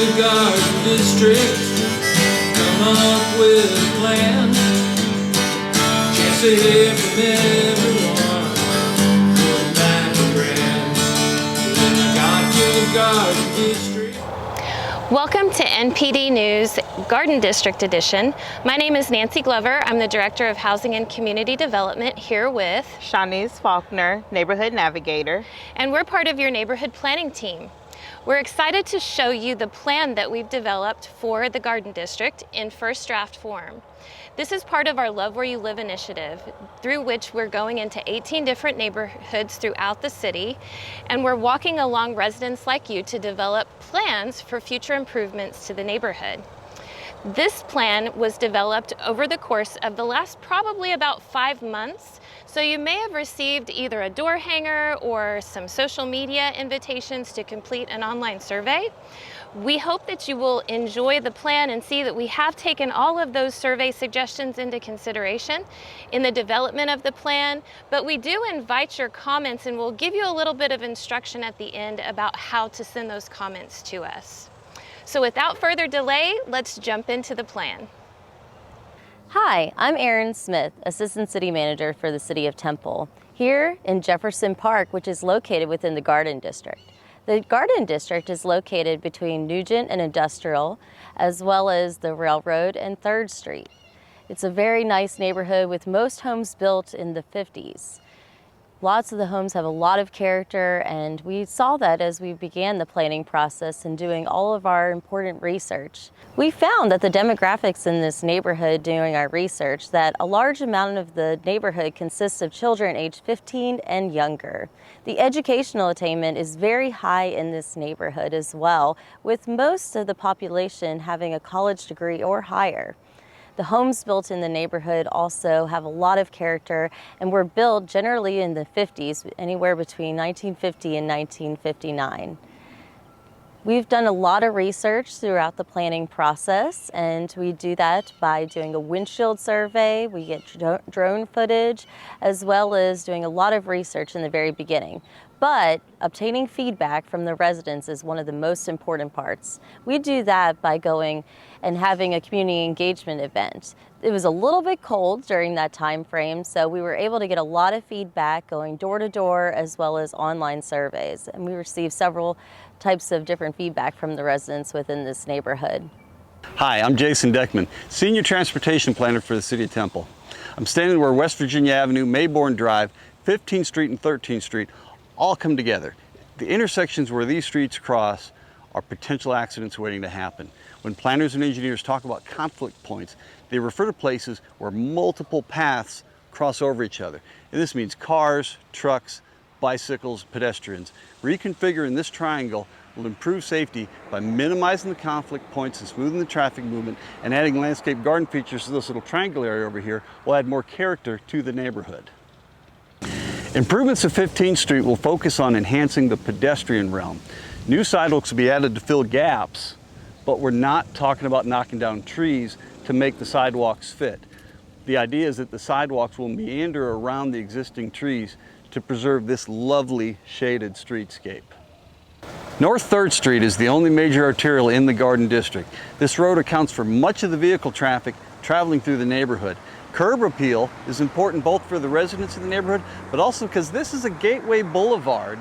the Garden District, come up with a plan. Chance to hear from everyone, good, bad, and grand. When I got to the Garden District. Welcome to NPD News Garden District Edition. My name is Nancy Glover. I'm the Director of Housing and Community Development here with Shawnees Faulkner, Neighborhood Navigator. And we're part of your neighborhood planning team. We're excited to show you the plan that we've developed for the Garden District in first draft form. This is part of our Love Where You Live initiative, through which we're going into 18 different neighborhoods throughout the city, and we're walking along residents like you to develop plans for future improvements to the neighborhood. This plan was developed over the course of the last probably about 5 months, so you may have received either a door hanger or some social media invitations to complete an online survey. We hope that you will enjoy the plan and see that we have taken all of those survey suggestions into consideration in the development of the plan, but we do invite your comments and we'll give you a little bit of instruction at the end about how to send those comments to us. So without further delay, let's jump into the plan. Hi, I'm Erin Smith, Assistant City Manager for the City of Temple, here in Jefferson Park, which is located within the Garden District. The Garden District is located between Nugent and Industrial, as well as the Railroad and 3rd Street. It's a very nice neighborhood with most homes built in the 50s. Lots of the homes have a lot of character, and we saw that as we began the planning process and doing all of our important research. We found that the demographics in this neighborhood doing our research, that a large amount of the neighborhood consists of children aged 15 and younger. The educational attainment is very high in this neighborhood as well, with most of the population having a college degree or higher. The homes built in the neighborhood also have a lot of character and were built generally in the 50s, anywhere between 1950 and 1959. We've done a lot of research throughout the planning process, and we do that by doing a windshield survey. We get drone footage, as well as doing a lot of research in the very beginning. But obtaining feedback from the residents is one of the most important parts. We do that by going and having a community engagement event. It was a little bit cold during that time frame, so we were able to get a lot of feedback going door to door as well as online surveys. And we received several types of different feedback from the residents within this neighborhood. Hi, I'm Jason Deckman, Senior Transportation Planner for the City of Temple. I'm standing where West Virginia Avenue, Mayborn Drive, 15th Street and 13th Street all come together. The intersections where these streets cross are potential accidents waiting to happen. When planners and engineers talk about conflict points, they refer to places where multiple paths cross over each other. And this means cars, trucks, bicycles, pedestrians. Reconfiguring this triangle will improve safety by minimizing the conflict points and smoothing the traffic movement, and adding landscape garden features to this little triangle area over here will add more character to the neighborhood. Improvements of 15th Street will focus on enhancing the pedestrian realm. New sidewalks will be added to fill gaps, but we're not talking about knocking down trees to make the sidewalks fit. The idea is that the sidewalks will meander around the existing trees to preserve this lovely shaded streetscape. North 3rd Street is the only major arterial in the Garden District. This road accounts for much of the vehicle traffic traveling through the neighborhood. Curb appeal is important both for the residents of the neighborhood, but also because this is a gateway boulevard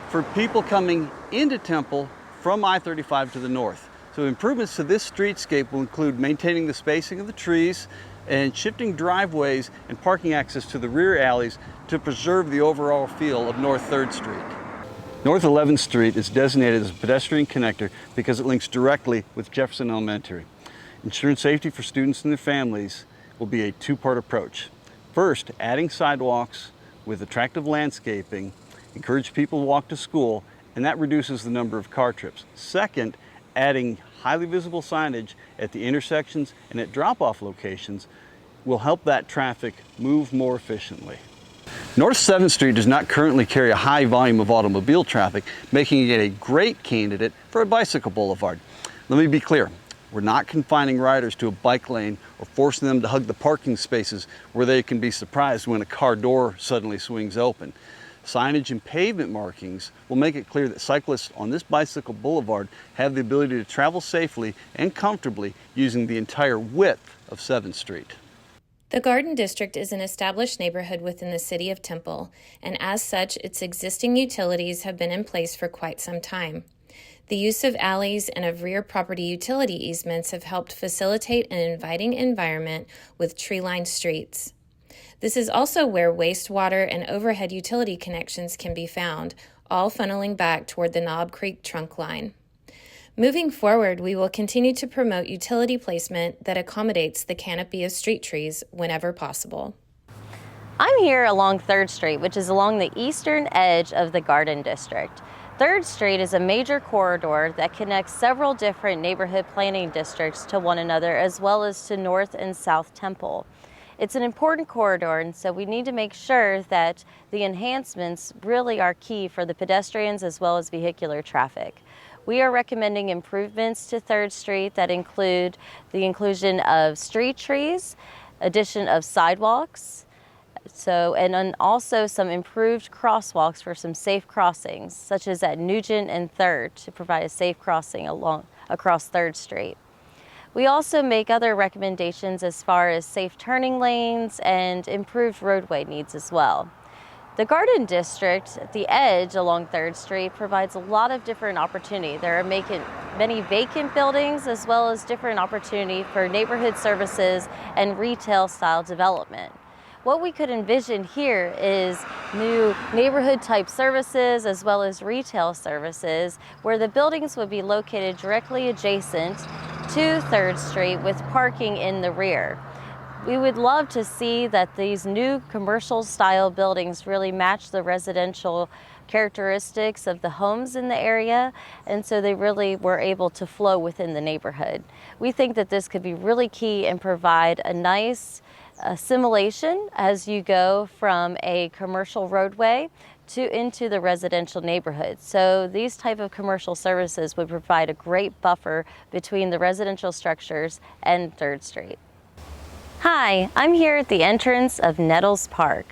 for people coming into Temple from I-35 to the north. So improvements to this streetscape will include maintaining the spacing of the trees and shifting driveways and parking access to the rear alleys to preserve the overall feel of North 3rd Street. North 11th Street is designated as a pedestrian connector because it links directly with Jefferson Elementary. Ensuring safety for students and their families will be a two-part approach. First, adding sidewalks with attractive landscaping, encourage people to walk to school, and that reduces the number of car trips. Second, adding highly visible signage at the intersections and at drop-off locations will help that traffic move more efficiently. North 7th Street does not currently carry a high volume of automobile traffic, making it a great candidate for a bicycle boulevard. Let me be clear. We're not confining riders to a bike lane or forcing them to hug the parking spaces where they can be surprised when a car door suddenly swings open. Signage and pavement markings will make it clear that cyclists on this bicycle boulevard have the ability to travel safely and comfortably using the entire width of 7th Street. The Garden District is an established neighborhood within the city of Temple, and as such, its existing utilities have been in place for quite some time. The use of alleys and of rear property utility easements have helped facilitate an inviting environment with tree-lined streets. This is also where wastewater and overhead utility connections can be found, all funneling back toward the Knob Creek trunk line. Moving forward, we will continue to promote utility placement that accommodates the canopy of street trees whenever possible. I'm here along 3rd Street, which is along the eastern edge of the Garden District. 3rd Street is a major corridor that connects several different neighborhood planning districts to one another, as well as to North and South Temple. It's an important corridor, and so we need to make sure that the enhancements really are key for the pedestrians as well as vehicular traffic. We are recommending improvements to 3rd Street that include the inclusion of street trees, addition of sidewalks, and then also some improved crosswalks for some safe crossings, such as at Nugent and 3rd, to provide a safe crossing across 3rd Street. We also make other recommendations as far as safe turning lanes and improved roadway needs as well. The Garden District at the edge along 3rd Street provides a lot of different opportunity. There are many vacant buildings as well as different opportunity for neighborhood services and retail style development. What we could envision here is new neighborhood type services as well as retail services where the buildings would be located directly adjacent to 3rd Street with parking in the rear. We would love to see that these new commercial style buildings really match the residential characteristics of the homes in the area, and so they really were able to flow within the neighborhood. We think that this could be really key and provide a nice assimilation as you go from a commercial roadway into the residential neighborhood. So these type of commercial services would provide a great buffer between the residential structures and 3rd Street. Hi, I'm here at the entrance of Nettles Park,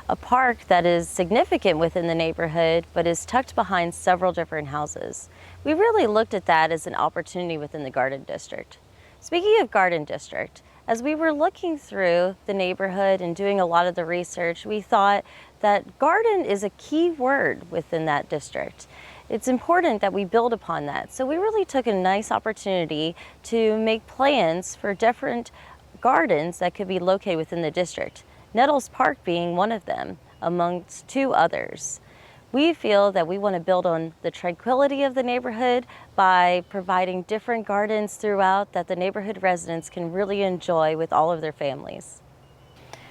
a park that is significant within the neighborhood but is tucked behind several different houses. We really looked at that as an opportunity within the Garden District. Speaking of Garden District, as we were looking through the neighborhood and doing a lot of the research, we thought that garden is a key word within that district. It's important that we build upon that. So we really took a nice opportunity to make plans for different gardens that could be located within the district, Nettles Park being one of them, amongst 2 others. We feel that we want to build on the tranquility of the neighborhood by providing different gardens throughout that the neighborhood residents can really enjoy with all of their families.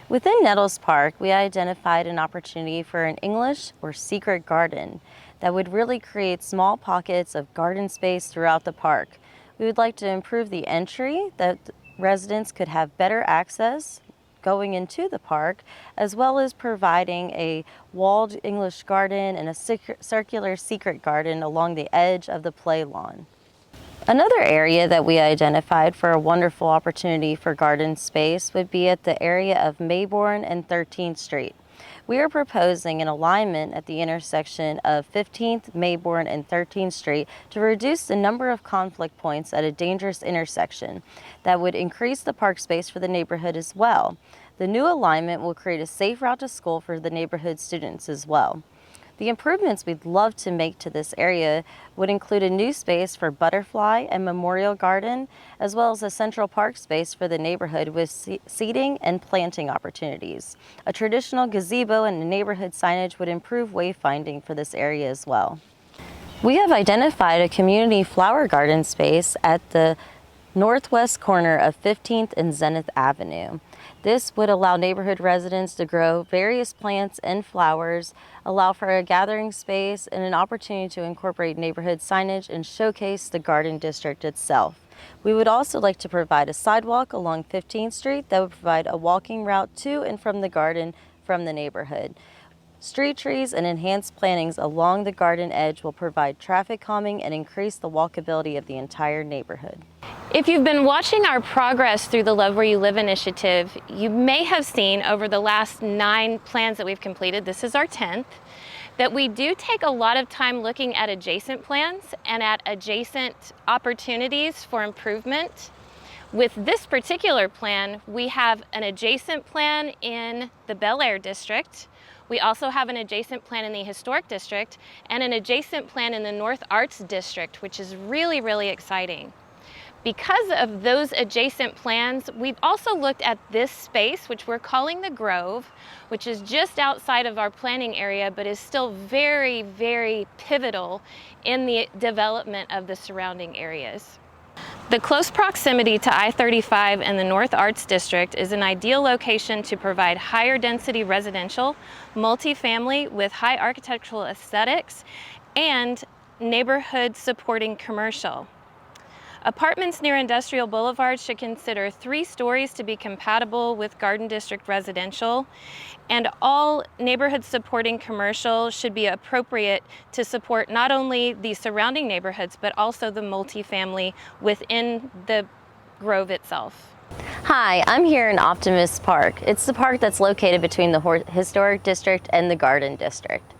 Within Nettles Park, we identified an opportunity for an English or secret garden that would really create small pockets of garden space throughout the park. We would like to improve the entry that residents could have better access going into the park, as well as providing a walled English garden and a circular secret garden along the edge of the play lawn. Another area that we identified for a wonderful opportunity for garden space would be at the area of Mayborn and 13th Street. We are proposing an alignment at the intersection of 15th, Mayborn, and 13th Street to reduce the number of conflict points at a dangerous intersection that would increase the park space for the neighborhood as well. The new alignment will create a safe route to school for the neighborhood students as well. The improvements we'd love to make to this area would include a new space for butterfly and memorial garden, as well as a central park space for the neighborhood with seating and planting opportunities. A traditional gazebo and a neighborhood signage would improve wayfinding for this area as well. We have identified a community flower garden space at the northwest corner of 15th and Zenith Avenue. This would allow neighborhood residents to grow various plants and flowers, allow for a gathering space, and an opportunity to incorporate neighborhood signage and showcase the garden district itself. We would also like to provide a sidewalk along 15th Street that would provide a walking route to and from the garden from the neighborhood. Street trees and enhanced plantings along the garden edge will provide traffic calming and increase the walkability of the entire neighborhood. If you've been watching our progress through the Love Where You Live initiative, you may have seen over the last 9 plans that we've completed, this is our 10th, that we do take a lot of time looking at adjacent plans and at adjacent opportunities for improvement. With this particular plan, we have an adjacent plan in the Bel Air district. We also have an adjacent plan in the Historic District and an adjacent plan in the North Arts District, which is really, really exciting. Because of those adjacent plans, we've also looked at this space, which we're calling the Grove, which is just outside of our planning area, but is still very, very pivotal in the development of the surrounding areas. The close proximity to I-35 and the North Arts District is an ideal location to provide higher density residential, multifamily with high architectural aesthetics, and neighborhood supporting commercial. Apartments near Industrial Boulevard should consider 3 stories to be compatible with Garden District residential, and all neighborhood supporting commercial should be appropriate to support not only the surrounding neighborhoods, but also the multifamily within the Grove itself. Hi, I'm here in Optimist Park. It's the park that's located between the Historic District and the Garden District.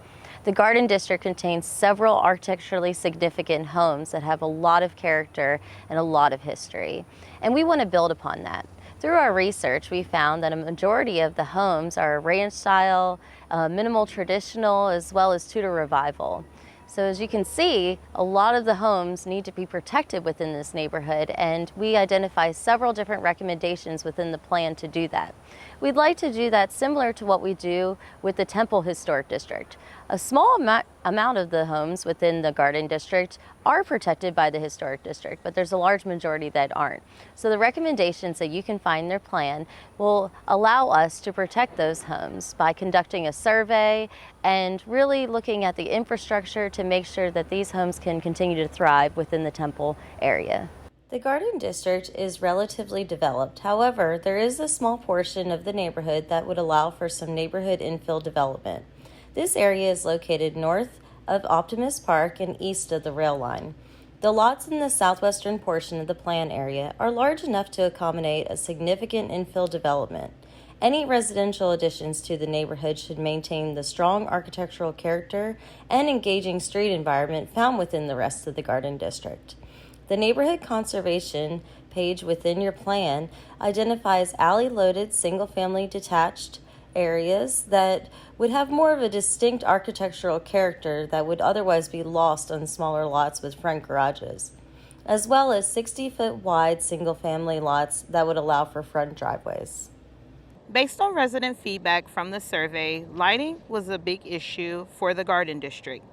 The Garden District contains several architecturally significant homes that have a lot of character and a lot of history, and we want to build upon that. Through our research, we found that a majority of the homes are ranch style, minimal traditional, as well as Tudor revival. So as you can see, a lot of the homes need to be protected within this neighborhood, and we identify several different recommendations within the plan to do that. We'd like to do that similar to what we do with the Temple Historic District. A small amount of the homes within the Garden District are protected by the Historic District, but there's a large majority that aren't. So the recommendations that you can find in their plan will allow us to protect those homes by conducting a survey and really looking at the infrastructure to make sure that these homes can continue to thrive within the Temple area. The Garden District is relatively developed. However, there is a small portion of the neighborhood that would allow for some neighborhood infill development. This area is located north of Optimist Park and east of the rail line. The lots in the southwestern portion of the plan area are large enough to accommodate a significant infill development. Any residential additions to the neighborhood should maintain the strong architectural character and engaging street environment found within the rest of the Garden District. The neighborhood conservation page within your plan identifies alley-loaded single-family detached areas that would have more of a distinct architectural character that would otherwise be lost on smaller lots with front garages, as well as 60-foot wide single-family lots that would allow for front driveways. Based on resident feedback from the survey, lighting was a big issue for the Garden District.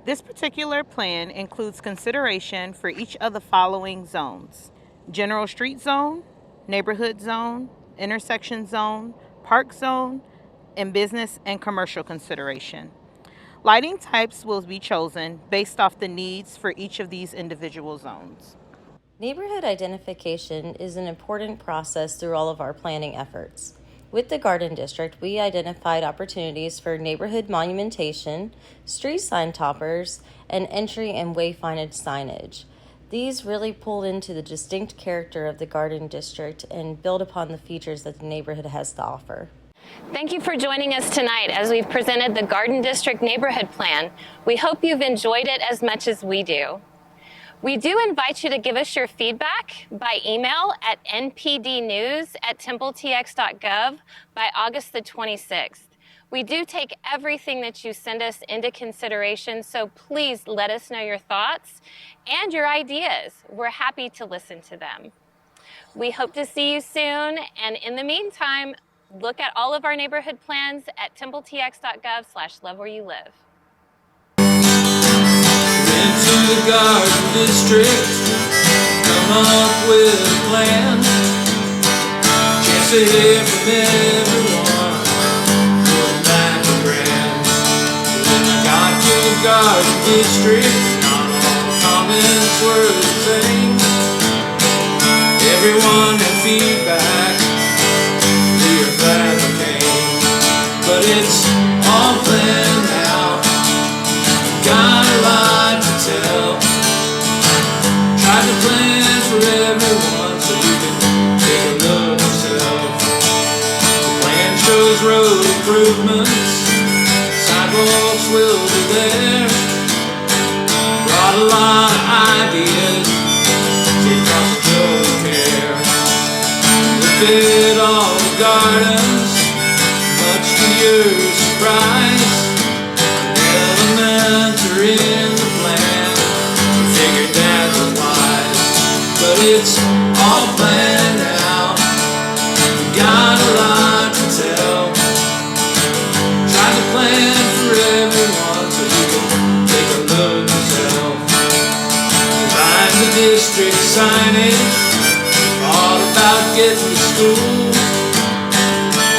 This particular plan includes consideration for each of the following zones: general street zone, neighborhood zone, intersection zone, park zone, and business and commercial consideration. Lighting types will be chosen based off the needs for each of these individual zones. Neighborhood identification is an important process through all of our planning efforts. With the Garden District, we identified opportunities for neighborhood monumentation, street sign toppers, and entry and wayfinding signage. These really pull into the distinct character of the Garden District and build upon the features that the neighborhood has to offer. Thank you for joining us tonight as we've presented the Garden District Neighborhood Plan. We hope you've enjoyed it as much as we do. We do invite you to give us your feedback by email at npdnews@templetx.gov by August the 26th. We do take everything that you send us into consideration, so please let us know your thoughts and your ideas. We're happy to listen to them. We hope to see you soon, and in the meantime, look at all of our neighborhood plans at templetx.gov/lovewhereyoulive. Into the Garden District, come up with a plan. Chance to hear from everyone, good night and grand. When you got to the Garden District, not all comments were the same. Everyone had feedback, we are glad we came. But it's all planned out, got a lot to tell. Tried to plan for everyone so you can take a look yourself. The plan shows road improvements, sidewalks folks will be there. Brought a lot of ideas, saved cost of trouble and care. Look at all the gardens, much to your surprise. Elements are in the plan, we figured that was wise. But it's all planned out, we got a lot to tell. Tried to plan for everyone so you can take a look yourself. Designed the district signage, thought about getting to school.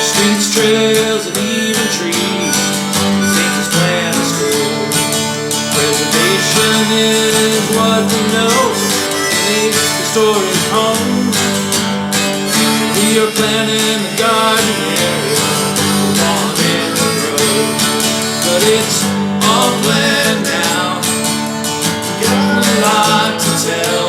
Streets, trails, and even trees, we think this plan is cool. Preservation is what we know in these historic homes. We are planning the garden area, lawn and the road. But it's all planned now, got a lot to tell.